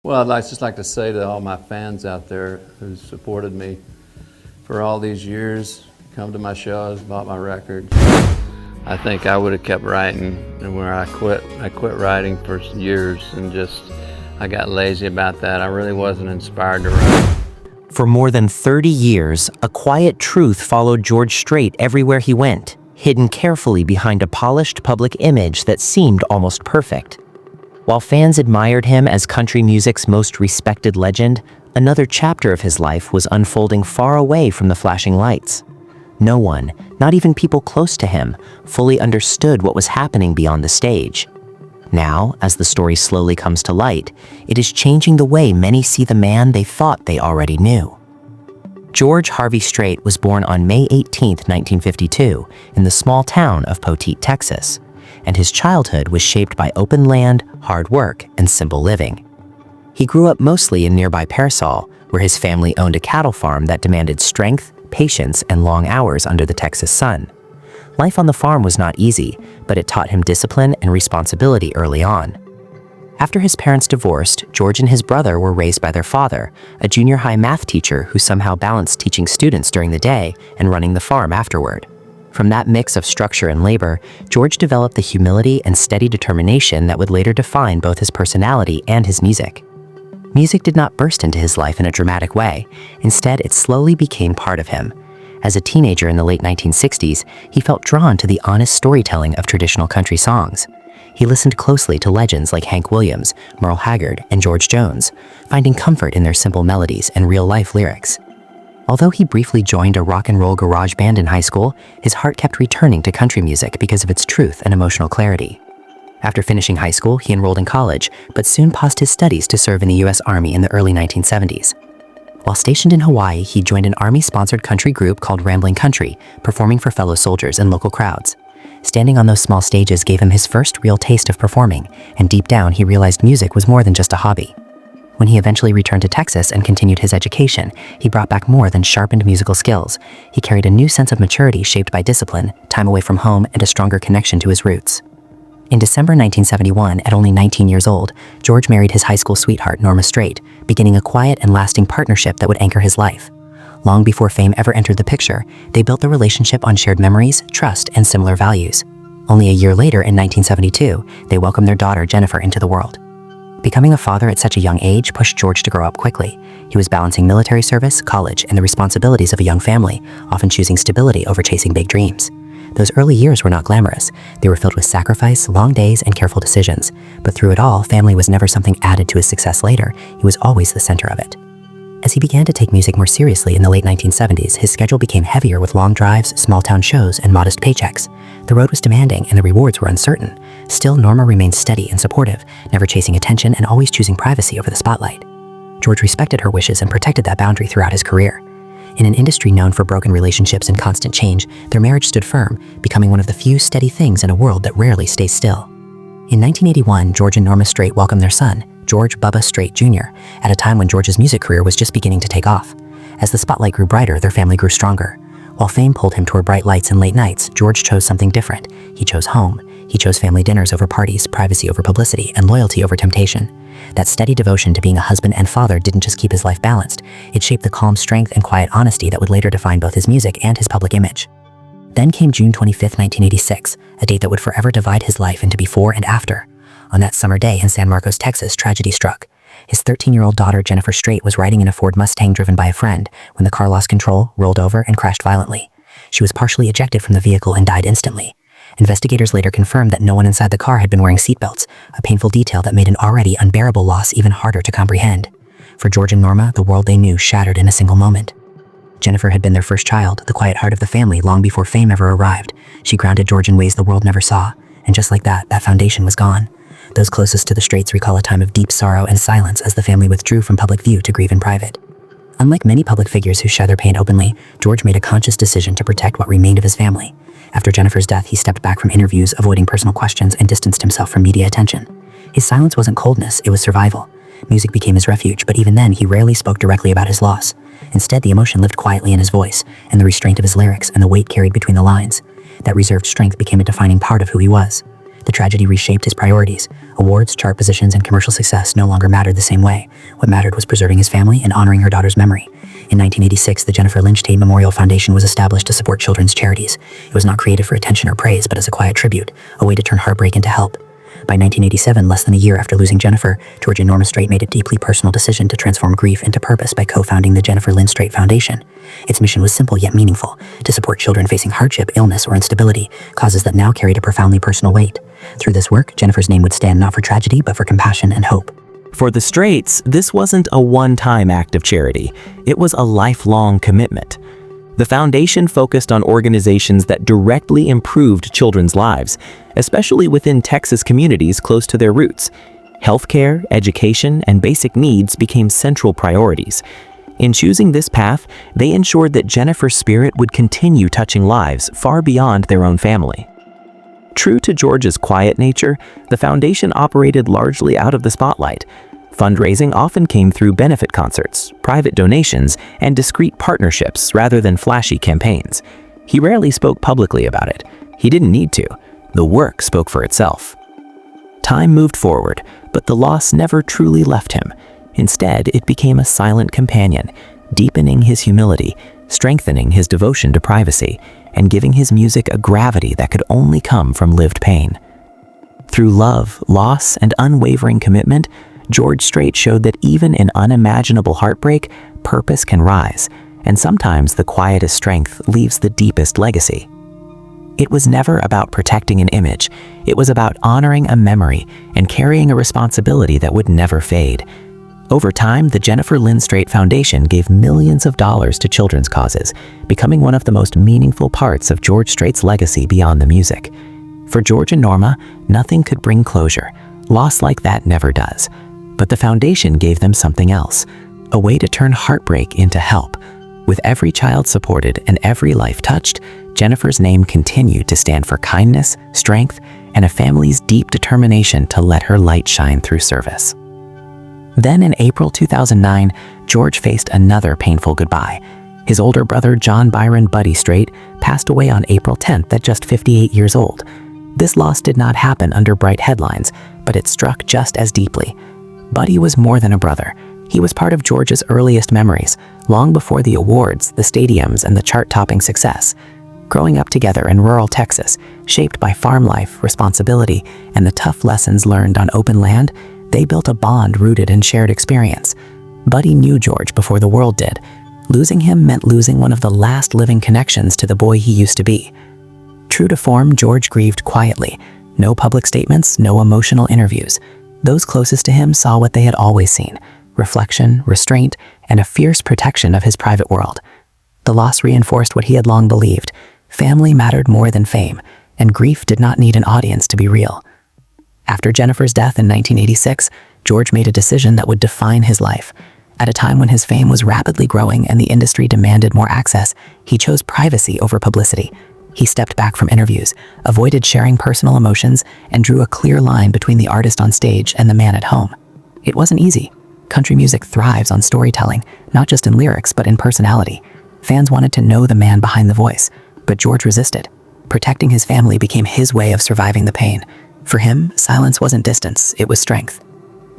Well, just like to say to all my fans out there who supported me for all these years, come to my shows, bought my records. I think I would have kept writing, and where I quit writing for years, and I got lazy about that. I really wasn't inspired to write. For more than 30 years, a quiet truth followed George Strait everywhere he went, hidden carefully behind a polished public image that seemed almost perfect. While fans admired him as country music's most respected legend, another chapter of his life was unfolding far away from the flashing lights. No one, not even people close to him, fully understood what was happening beyond the stage. Now, as the story slowly comes to light, it is changing the way many see the man they thought they already knew. George Harvey Strait was born on May 18, 1952, in the small town of Poteet, Texas, and his childhood was shaped by open land, hard work, and simple living. He grew up mostly in nearby Pearsall, where his family owned a cattle farm that demanded strength, patience, and long hours under the Texas sun. Life on the farm was not easy, but it taught him discipline and responsibility early on. After his parents divorced, George and his brother were raised by their father, a junior high math teacher who somehow balanced teaching students during the day and running the farm afterward. From that mix of structure and labor, George developed the humility and steady determination that would later define both his personality and his music. Music did not burst into his life in a dramatic way. Instead, it slowly became part of him. As a teenager in the late 1960s, he felt drawn to the honest storytelling of traditional country songs. He listened closely to legends like Hank Williams, Merle Haggard, and George Jones, finding comfort in their simple melodies and real-life lyrics. Although he briefly joined a rock and roll garage band in high school, his heart kept returning to country music because of its truth and emotional clarity. After finishing high school, he enrolled in college, but soon paused his studies to serve in the U.S. Army in the early 1970s. While stationed in Hawaii, he joined an Army-sponsored country group called Rambling Country, performing for fellow soldiers and local crowds. Standing on those small stages gave him his first real taste of performing, and deep down he realized music was more than just a hobby. When he eventually returned to Texas and continued his education, he brought back more than sharpened musical skills. He carried a new sense of maturity shaped by discipline, time away from home, and a stronger connection to his roots. In December 1971, at only 19 years old, George married his high school sweetheart, Norma Strait, beginning a quiet and lasting partnership that would anchor his life. Long before fame ever entered the picture, they built the relationship on shared memories, trust, and similar values. Only a year later, in 1972, they welcomed their daughter, Jennifer, into the world. Becoming a father at such a young age pushed George to grow up quickly. He was balancing military service, college, and the responsibilities of a young family, often choosing stability over chasing big dreams. Those early years were not glamorous. They were filled with sacrifice, long days, and careful decisions. But through it all, family was never something added to his success later. He was always the center of it. As he began to take music more seriously in the late 1970s, his schedule became heavier with long drives, small-town shows, and modest paychecks. The road was demanding, and the rewards were uncertain. Still, Norma remained steady and supportive, never chasing attention and always choosing privacy over the spotlight. George respected her wishes and protected that boundary throughout his career. In an industry known for broken relationships and constant change, their marriage stood firm, becoming one of the few steady things in a world that rarely stays still. In 1981, George and Norma Strait welcomed their son, George Bubba Strait Jr., at a time when George's music career was just beginning to take off. As the spotlight grew brighter, their family grew stronger. While fame pulled him toward bright lights and late nights, George chose something different. He chose home. He chose family dinners over parties, privacy over publicity, and loyalty over temptation. That steady devotion to being a husband and father didn't just keep his life balanced. It shaped the calm strength and quiet honesty that would later define both his music and his public image. Then came June 25, 1986, a date that would forever divide his life into before and after. On that summer day in San Marcos, Texas, tragedy struck. His 13-year-old daughter, Jennifer Strait, was riding in a Ford Mustang driven by a friend when the car lost control, rolled over, and crashed violently. She was partially ejected from the vehicle and died instantly. Investigators later confirmed that no one inside the car had been wearing seatbelts, a painful detail that made an already unbearable loss even harder to comprehend. For George and Norma, the world they knew shattered in a single moment. Jennifer had been their first child, the quiet heart of the family, long before fame ever arrived. She grounded George in ways the world never saw, and just like that, that foundation was gone. Those closest to the Straits recall a time of deep sorrow and silence as the family withdrew from public view to grieve in private. Unlike many public figures who share their pain openly, George made a conscious decision to protect what remained of his family. After Jennifer's death, he stepped back from interviews, avoiding personal questions, and distanced himself from media attention. His silence wasn't coldness, it was survival. Music became his refuge, but even then, he rarely spoke directly about his loss. Instead, the emotion lived quietly in his voice, and the restraint of his lyrics, and the weight carried between the lines. That reserved strength became a defining part of who he was. The tragedy reshaped his priorities. Awards, chart positions, and commercial success no longer mattered the same way. What mattered was preserving his family and honoring her daughter's memory. In 1986, the Jennifer Lynch Tate Memorial Foundation was established to support children's charities. It was not created for attention or praise, but as a quiet tribute, a way to turn heartbreak into help. By 1987, less than a year after losing Jennifer, George and Norma Strait made a deeply personal decision to transform grief into purpose by co-founding the Jennifer Lynch Strait Foundation. Its mission was simple yet meaningful: to support children facing hardship, illness, or instability, causes that now carried a profoundly personal weight. Through this work, Jennifer's name would stand not for tragedy, but for compassion and hope. For the Straits, this wasn't a one-time act of charity. It was a lifelong commitment. The foundation focused on organizations that directly improved children's lives, especially within Texas communities close to their roots. Healthcare, education, and basic needs became central priorities. In choosing this path, they ensured that Jennifer's spirit would continue touching lives far beyond their own family. True to George's quiet nature, the foundation operated largely out of the spotlight. Fundraising often came through benefit concerts, private donations, and discreet partnerships rather than flashy campaigns. He rarely spoke publicly about it. He didn't need to. The work spoke for itself. Time moved forward, but the loss never truly left him. Instead, it became a silent companion, deepening his humility, strengthening his devotion to privacy, and giving his music a gravity that could only come from lived pain. Through love, loss, and unwavering commitment, George Strait showed that even in unimaginable heartbreak, purpose can rise, and sometimes the quietest strength leaves the deepest legacy. It was never about protecting an image. It was about honoring a memory and carrying a responsibility that would never fade. Over time, the Jennifer Lynch Strait Foundation gave millions of dollars to children's causes, becoming one of the most meaningful parts of George Strait's legacy beyond the music. For George and Norma, nothing could bring closure. Loss like that never does. But the foundation gave them something else, a way to turn heartbreak into help. With every child supported and every life touched, Jennifer's name continued to stand for kindness, strength, and a family's deep determination to let her light shine through service. Then in April 2009, George faced another painful goodbye. His older brother, John Byron Buddy Strait, passed away on April 10th at just 58 years old. This loss did not happen under bright headlines, but it struck just as deeply. Buddy was more than a brother. He was part of George's earliest memories, long before the awards, the stadiums, and the chart-topping success. Growing up together in rural Texas, shaped by farm life, responsibility, and the tough lessons learned on open land, they built a bond rooted in shared experience. Buddy knew George before the world did. Losing him meant losing one of the last living connections to the boy he used to be. True to form, George grieved quietly. No public statements, no emotional interviews. Those closest to him saw what they had always seen: reflection, restraint, and a fierce protection of his private world. The loss reinforced what he had long believed: family mattered more than fame, and grief did not need an audience to be real. After Jennifer's death in 1986, George made a decision that would define his life. At a time when his fame was rapidly growing and the industry demanded more access, he chose privacy over publicity. He stepped back from interviews, avoided sharing personal emotions, and drew a clear line between the artist on stage and the man at home. It wasn't easy. Country music thrives on storytelling, not just in lyrics, but in personality. Fans wanted to know the man behind the voice, but George resisted. Protecting his family became his way of surviving the pain. For him, silence wasn't distance, it was strength.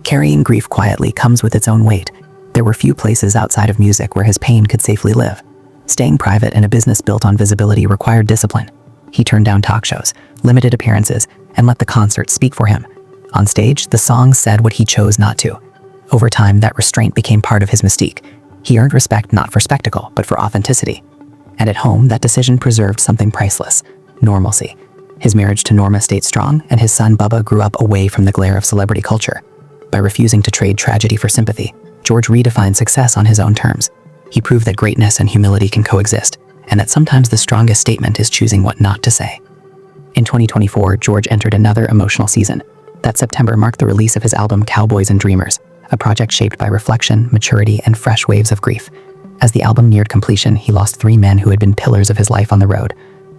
Carrying grief quietly comes with its own weight. There were few places outside of music where his pain could safely live. Staying private in a business built on visibility required discipline. He turned down talk shows, limited appearances, and let the concert speak for him. On stage, the songs said what he chose not to. Over time, that restraint became part of his mystique. He earned respect not for spectacle, but for authenticity. And at home, that decision preserved something priceless: normalcy. His marriage to Norma stayed strong, and his son Bubba grew up away from the glare of celebrity culture. By refusing to trade tragedy for sympathy, George redefined success on his own terms. He proved that greatness and humility can coexist, and that sometimes the strongest statement is choosing what not to say. In 2024, George entered another emotional season. That September marked the release of his album Cowboys and Dreamers, a project shaped by reflection, maturity, and fresh waves of grief. As the album neared completion, he lost 3 men who had been pillars of his life on the road.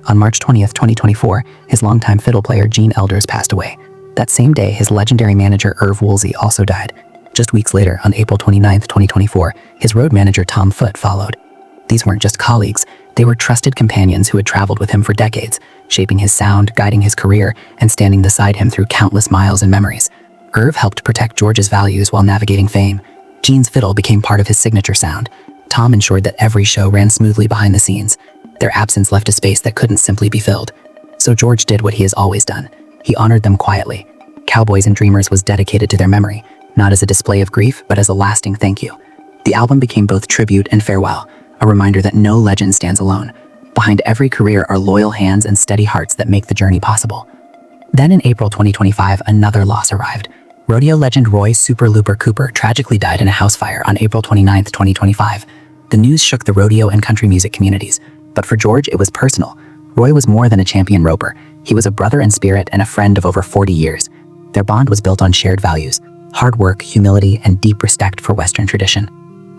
On March 20th, 2024, his longtime fiddle player Gene Elders passed away. That same day, his legendary manager Irv Woolsey also died. Just weeks later, on April 29th, 2024, his road manager Tom Foote followed. These weren't just colleagues, They were trusted companions who had traveled with him for decades, shaping his sound, guiding his career, and standing beside him through countless miles and memories. Irv helped protect George's values while navigating fame. Gene's fiddle became part of his signature sound. Tom ensured that every show ran smoothly behind the scenes. Their absence left a space that couldn't simply be filled. So George did what he has always done. He honored them quietly. Cowboys and Dreamers was dedicated to their memory, not as a display of grief, but as a lasting thank you. The album became both tribute and farewell, a reminder that no legend stands alone. Behind every career are loyal hands and steady hearts that make the journey possible. Then in April 2025, another loss arrived. Rodeo legend Roy Super Looper Cooper tragically died in a house fire on April 29, 2025. The news shook the rodeo and country music communities, but for George, it was personal. Roy was more than a champion roper. He was a brother in spirit and a friend of over 40 years. Their bond was built on shared values: hard work, humility, and deep respect for Western tradition.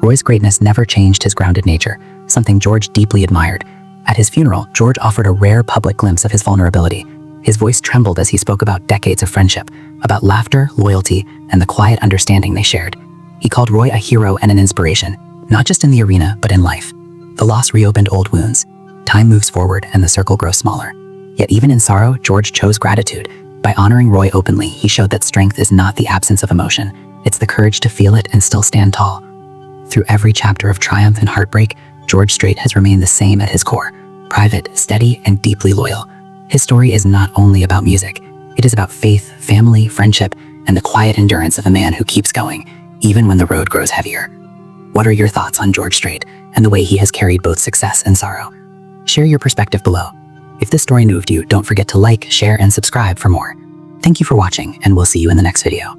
Roy's greatness never changed his grounded nature, something George deeply admired. At his funeral, George offered a rare public glimpse of his vulnerability. His voice trembled as he spoke about decades of friendship, about laughter, loyalty, and the quiet understanding they shared. He called Roy a hero and an inspiration, not just in the arena, but in life. The loss reopened old wounds. Time moves forward and the circle grows smaller. Yet even in sorrow, George chose gratitude. By honoring Roy openly, he showed that strength is not the absence of emotion. It's the courage to feel it and still stand tall. Through every chapter of triumph and heartbreak, George Strait has remained the same at his core: private, steady, and deeply loyal. His story is not only about music. It is about faith, family, friendship, and the quiet endurance of a man who keeps going, even when the road grows heavier. What are your thoughts on George Strait and the way he has carried both success and sorrow? Share your perspective below. If this story moved you, don't forget to like, share, and subscribe for more. Thank you for watching, and we'll see you in the next video.